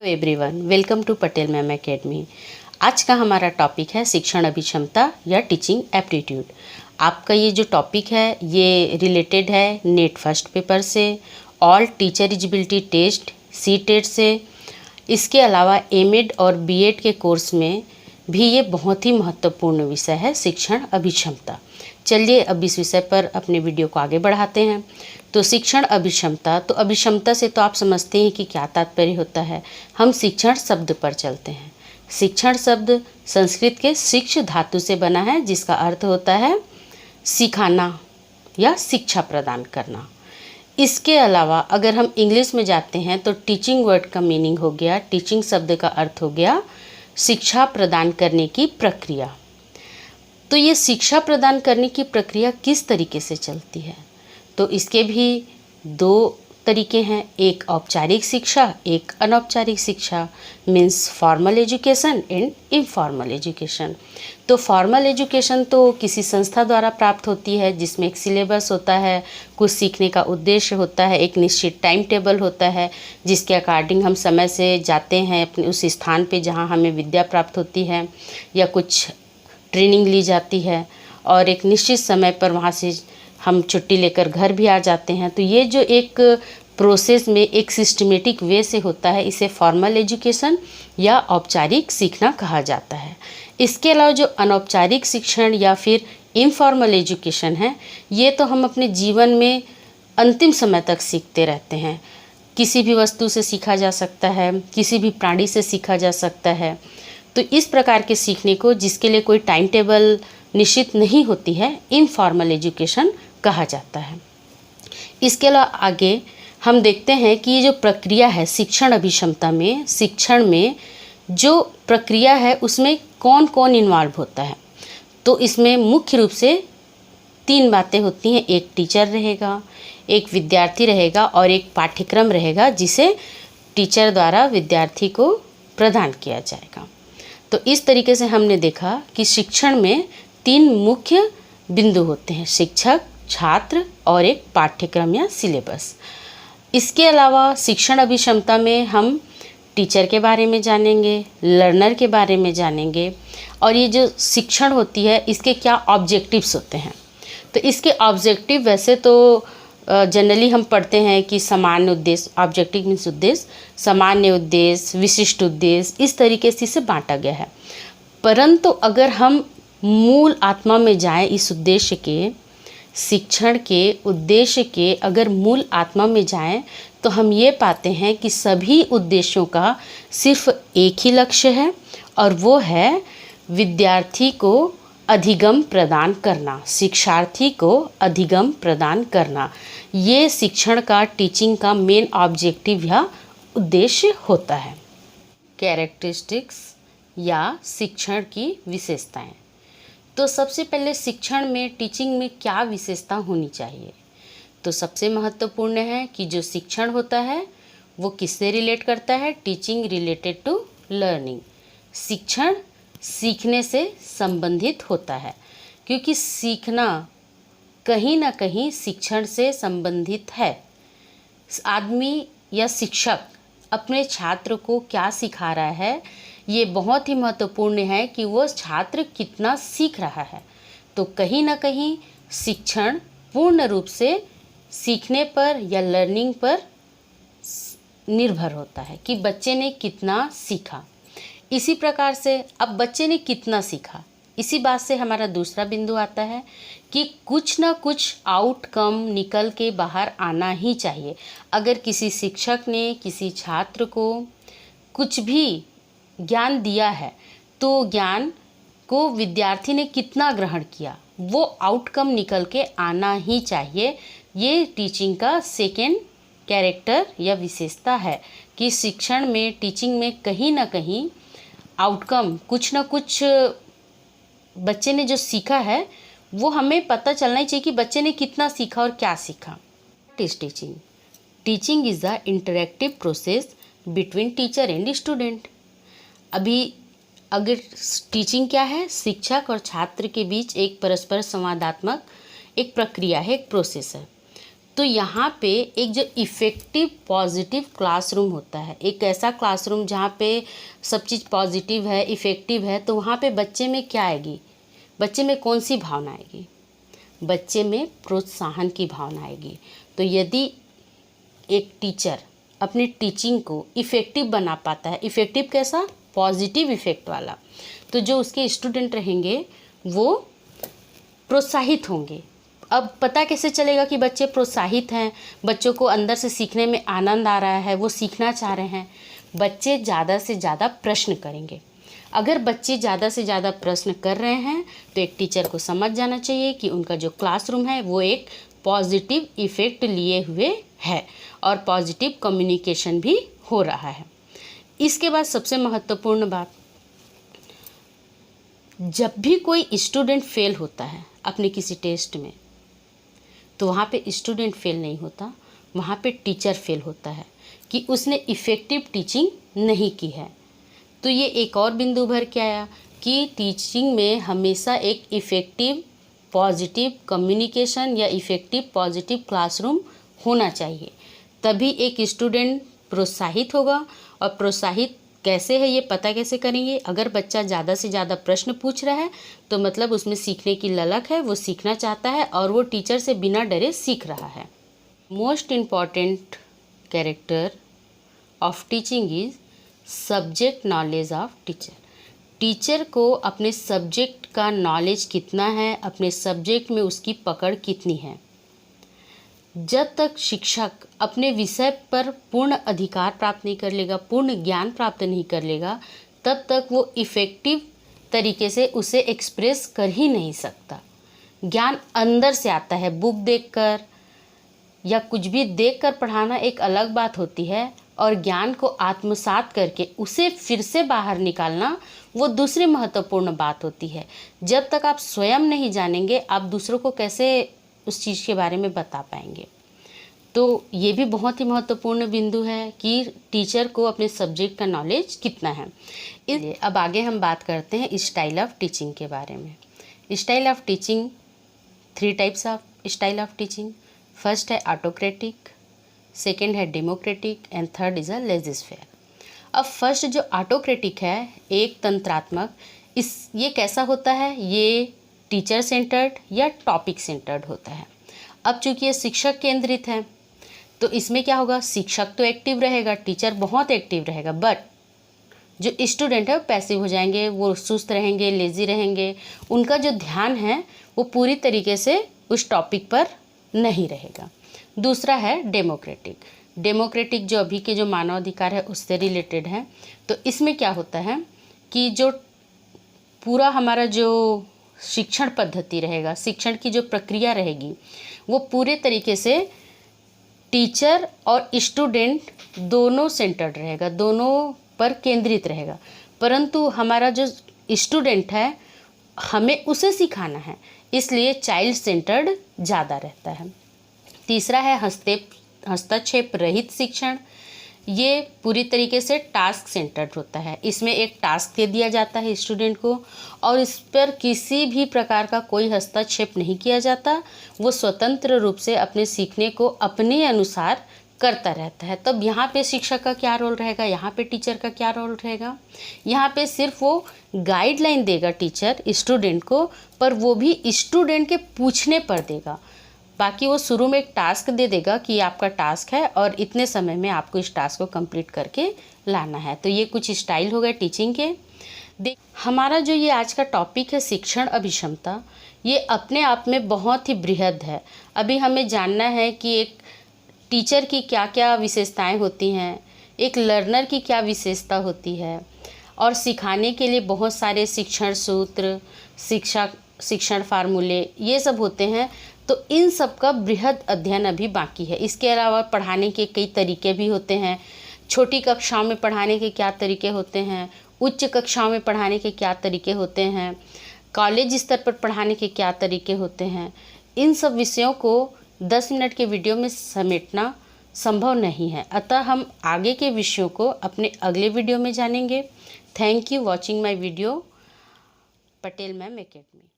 Everyone, welcome to Patel ma'am academy. आज का हमारा टॉपिक है शिक्षण अभिक्षमता या टीचिंग एप्टीट्यूड। आपका ये जो टॉपिक है ये रिलेटेड है नेट फर्स्ट पेपर से, all teacher eligibility test CTET से। इसके अलावा एमएड और बीएड के कोर्स में भी ये बहुत ही महत्वपूर्ण विषय है शिक्षण अभिक्षमता। चलिए अब इस विषय पर अपने वीडियो को आगे बढ़ाते हैं। तो शिक्षण अभिक्षमता, तो अभिक्षमता से तो आप समझते हैं कि क्या तात्पर्य होता है। हम शिक्षण शब्द पर चलते हैं। शिक्षण शब्द संस्कृत के शिक्ष धातु से बना है, जिसका अर्थ होता है सिखाना या शिक्षा प्रदान करना। इसके अलावा अगर हम इंग्लिश में जाते हैं तो टीचिंग वर्ड का मीनिंग हो गया, टीचिंग शब्द का अर्थ हो गया शिक्षा प्रदान करने की प्रक्रिया। तो ये शिक्षा प्रदान करने की प्रक्रिया किस तरीके से चलती है, तो इसके भी दो तरीके हैं, एक औपचारिक शिक्षा, एक अनौपचारिक शिक्षा, means formal education and informal education. तो फॉर्मल एजुकेशन तो किसी संस्था द्वारा प्राप्त होती है, जिसमें एक सिलेबस होता है, कुछ सीखने का उद्देश्य होता है, एक निश्चित टाइम टेबल होता है, जिसके अकॉर्डिंग हम समय से जाते हैं अपने उस स्थान पे जहाँ हमें विद्या प्राप्त होती है या कुछ ट्रेनिंग ली जाती है, और एक निश्चित समय पर वहाँ से हम छुट्टी लेकर घर भी आ जाते हैं। तो ये जो एक प्रोसेस में एक सिस्टमेटिक वे से होता है, इसे फॉर्मल एजुकेशन या औपचारिक सीखना कहा जाता है। इसके अलावा जो अनौपचारिक शिक्षण या फिर इनफॉर्मल एजुकेशन है, ये तो हम अपने जीवन में अंतिम समय तक सीखते रहते हैं। किसी भी वस्तु से सीखा जा सकता है, किसी भी प्राणी से सीखा जा सकता है। तो इस प्रकार के सीखने को, जिसके लिए कोई टाइम टेबल निश्चित नहीं होती है, इनफॉर्मल एजुकेशन कहा जाता है। इसके अलावा आगे हम देखते हैं कि ये जो प्रक्रिया है शिक्षण अभिक्षमता में, शिक्षण में जो प्रक्रिया है उसमें कौन कौन इन्वॉल्व होता है। तो इसमें मुख्य रूप से 3 बातें होती हैं, एक टीचर रहेगा, एक विद्यार्थी रहेगा और एक पाठ्यक्रम रहेगा, जिसे टीचर द्वारा विद्यार्थी को प्रदान किया जाएगा। तो इस तरीके से हमने देखा कि शिक्षण में 3 मुख्य बिंदु होते हैं, शिक्षक, छात्र और एक पाठ्यक्रम या सिलेबस। इसके अलावा शिक्षण अभिक्षमता में हम टीचर के बारे में जानेंगे, लर्नर के बारे में जानेंगे, और ये जो शिक्षण होती है इसके क्या ऑब्जेक्टिव्स होते हैं। तो इसके ऑब्जेक्टिव वैसे तो जनरली हम पढ़ते हैं कि सामान्य उद्देश्य, ऑब्जेक्टिव मीन्स उद्देश्य, सामान्य उद्देश्य, विशिष्ट उद्देश्य, इस तरीके से इसे बांटा गया है। परंतु अगर हम मूल आत्मा में जाएं, इस उद्देश्य के, शिक्षण के उद्देश्य के अगर मूल आत्मा में जाएं, तो हम ये पाते हैं कि सभी उद्देश्यों का सिर्फ एक ही लक्ष्य है, और वो है विद्यार्थी को अधिगम प्रदान करना, शिक्षार्थी को अधिगम प्रदान करना। ये शिक्षण का, टीचिंग का मेन ऑब्जेक्टिव या उद्देश्य होता है। कैरेक्टरिस्टिक्स या शिक्षण की विशेषताएं। तो सबसे पहले शिक्षण में, टीचिंग में क्या विशेषता होनी चाहिए। तो सबसे महत्वपूर्ण है कि जो शिक्षण होता है वो किससे रिलेट करता है, टीचिंग रिलेटेड टू लर्निंग। शिक्षण सीखने से संबंधित होता है, क्योंकि सीखना कहीं ना कहीं शिक्षण से संबंधित है। आदमी या शिक्षक अपने छात्र को क्या सिखा रहा है, ये बहुत ही महत्वपूर्ण है कि वो छात्र कितना सीख रहा है। तो कहीं ना कहीं शिक्षण पूर्ण रूप से सीखने पर या लर्निंग पर निर्भर होता है कि बच्चे ने कितना सीखा। इसी प्रकार से अब बच्चे ने कितना सीखा, इसी बात से हमारा दूसरा बिंदु आता है कि कुछ ना कुछ आउटकम निकल के बाहर आना ही चाहिए। अगर किसी शिक्षक ने किसी छात्र को कुछ भी ज्ञान दिया है, तो ज्ञान को विद्यार्थी ने कितना ग्रहण किया, वो आउटकम निकल के आना ही चाहिए। ये टीचिंग का सेकेंड कैरेक्टर या विशेषता है कि शिक्षण में, टीचिंग में कहीं ना कहीं आउटकम, कुछ ना कुछ बच्चे ने जो सीखा है वो हमें पता चलना ही चाहिए कि बच्चे ने कितना सीखा और क्या सीखा। Teaching, teaching is the interactive process between teacher and student. अभी अगर टीचिंग क्या है, शिक्षक और छात्र के बीच एक परस्पर संवादात्मक एक प्रक्रिया है, एक प्रोसेस है। तो यहाँ पे एक जो इफ़ेक्टिव पॉजिटिव क्लासरूम होता है, एक ऐसा क्लासरूम जहाँ पे सब चीज़ पॉजिटिव है, इफ़ेक्टिव है, तो वहाँ पे बच्चे में क्या आएगी, बच्चे में कौन सी भावना आएगी, बच्चे में प्रोत्साहन की भावना आएगी। तो यदि एक टीचर अपनी टीचिंग को इफ़ेक्टिव बना पाता है, इफ़ेक्टिव कैसा, पॉजिटिव इफ़ेक्ट वाला, तो जो उसके स्टूडेंट रहेंगे वो प्रोत्साहित होंगे। अब पता कैसे चलेगा कि बच्चे प्रोत्साहित हैं, बच्चों को अंदर से सीखने में आनंद आ रहा है, वो सीखना चाह रहे हैं? बच्चे ज़्यादा से ज़्यादा प्रश्न करेंगे। अगर बच्चे ज़्यादा से ज़्यादा प्रश्न कर रहे हैं तो एक टीचर को समझ जाना चाहिए कि उनका जो क्लासरूम है वो एक पॉजिटिव इफ़ेक्ट लिए हुए है और पॉजिटिव कम्युनिकेशन भी हो रहा है। इसके बाद सबसे महत्वपूर्ण बात, जब भी कोई स्टूडेंट फेल होता है अपने किसी टेस्ट में, तो वहाँ पे स्टूडेंट फेल नहीं होता, वहाँ पे टीचर फेल होता है कि उसने इफ़ेक्टिव टीचिंग नहीं की है। तो ये एक और बिंदु भर के आया कि टीचिंग में हमेशा एक इफ़ेक्टिव पॉजिटिव कम्युनिकेशन या इफ़ेक्टिव पॉजिटिव क्लासरूम होना चाहिए, तभी एक स्टूडेंट प्रोत्साहित होगा। और प्रोत्साहित कैसे है ये पता कैसे करेंगे, अगर बच्चा ज़्यादा से ज़्यादा प्रश्न पूछ रहा है तो मतलब उसमें सीखने की ललक है, वो सीखना चाहता है और वो टीचर से बिना डरे सीख रहा है। Most important character of teaching is subject knowledge of teacher. Teacher को अपने सब्जेक्ट का नॉलेज कितना है, अपने सब्जेक्ट में उसकी पकड़ कितनी है। जब तक शिक्षक अपने विषय पर पूर्ण अधिकार प्राप्त नहीं कर लेगा, पूर्ण ज्ञान प्राप्त नहीं कर लेगा, तब तक वो इफ़ेक्टिव तरीके से उसे एक्सप्रेस कर ही नहीं सकता। ज्ञान अंदर से आता है, बुक देखकर या कुछ भी देखकर पढ़ाना एक अलग बात होती है, और ज्ञान को आत्मसात करके उसे फिर से बाहर निकालना वो दूसरी महत्वपूर्ण बात होती है। जब तक आप स्वयं नहीं जानेंगे, आप दूसरों को कैसे उस चीज़ के बारे में बता पाएंगे। तो ये भी बहुत ही महत्वपूर्ण बिंदु है कि टीचर को अपने सब्जेक्ट का नॉलेज कितना है। इसलिए अब आगे हम बात करते हैं स्टाइल ऑफ टीचिंग के बारे में। Style of teaching, 3 types of style of teaching. First है ऑटोक्रेटिक, सेकेंड है democratic and third is a laissez faire. अब फर्स्ट जो ऑटोक्रेटिक है, एक तंत्रात्मक, ये कैसा होता है, ये टीचर सेंटर्ड या टॉपिक सेंटर्ड होता है। अब चूंकि ये शिक्षक केंद्रित है तो इसमें क्या होगा, शिक्षक तो एक्टिव रहेगा, टीचर बहुत एक्टिव रहेगा, बट जो स्टूडेंट है वो पैसिव हो जाएंगे, वो सुस्त रहेंगे, लेज़ी रहेंगे, उनका जो ध्यान है वो पूरी तरीके से उस टॉपिक पर नहीं रहेगा। दूसरा है डेमोक्रेटिक। डेमोक्रेटिक जो अभी के जो मानवाधिकार है उससे रिलेटेड है। तो इसमें क्या होता है कि जो पूरा हमारा जो शिक्षण पद्धति रहेगा, शिक्षण की जो प्रक्रिया रहेगी, वो पूरे तरीके से टीचर और स्टूडेंट दोनों सेंटर्ड रहेगा, दोनों पर केंद्रित रहेगा। परंतु हमारा जो स्टूडेंट है हमें उसे सिखाना है, इसलिए चाइल्ड सेंटर्ड ज़्यादा रहता है। तीसरा है हस्तक्षेप रहित शिक्षण। ये पूरी तरीके से टास्क सेंटर्ड होता है। इसमें एक टास्क दे दिया जाता है स्टूडेंट को और इस पर किसी भी प्रकार का कोई हस्तक्षेप नहीं किया जाता। वो स्वतंत्र रूप से अपने सीखने को अपने अनुसार करता रहता है। तब यहाँ पे शिक्षक का क्या रोल रहेगा, यहाँ पे टीचर का क्या रोल रहेगा। यहाँ पे सिर्फ वो गाइडलाइन देगा टीचर स्टूडेंट को, पर वो भी स्टूडेंट के पूछने पर देगा। बाकी वो शुरू में एक टास्क दे देगा कि आपका टास्क है और इतने समय में आपको इस टास्क को कंप्लीट करके लाना है। तो ये कुछ स्टाइल हो गए टीचिंग के। हमारा जो ये आज का टॉपिक है शिक्षण अभिक्षमता, ये अपने आप में बहुत ही बृहद है। अभी हमें जानना है कि एक टीचर की क्या क्या विशेषताएं होती हैं, एक लर्नर की क्या विशेषता होती है, और सिखाने के लिए बहुत सारे शिक्षण सूत्र, शिक्षण फार्मूले ये सब होते हैं। तो इन सब का बृहद अध्ययन अभी बाकी है। इसके अलावा पढ़ाने के कई तरीके भी होते हैं। छोटी कक्षाओं में पढ़ाने के क्या तरीके होते हैं, उच्च कक्षाओं में पढ़ाने के क्या तरीके होते हैं, कॉलेज स्तर पर पढ़ाने के क्या तरीके होते हैं। इन सब विषयों को 10 मिनट के वीडियो में समेटना संभव नहीं है, अतः हम आगे के विषयों को अपने अगले वीडियो में जानेंगे। Thank you watching my video. Patel ma'am academy.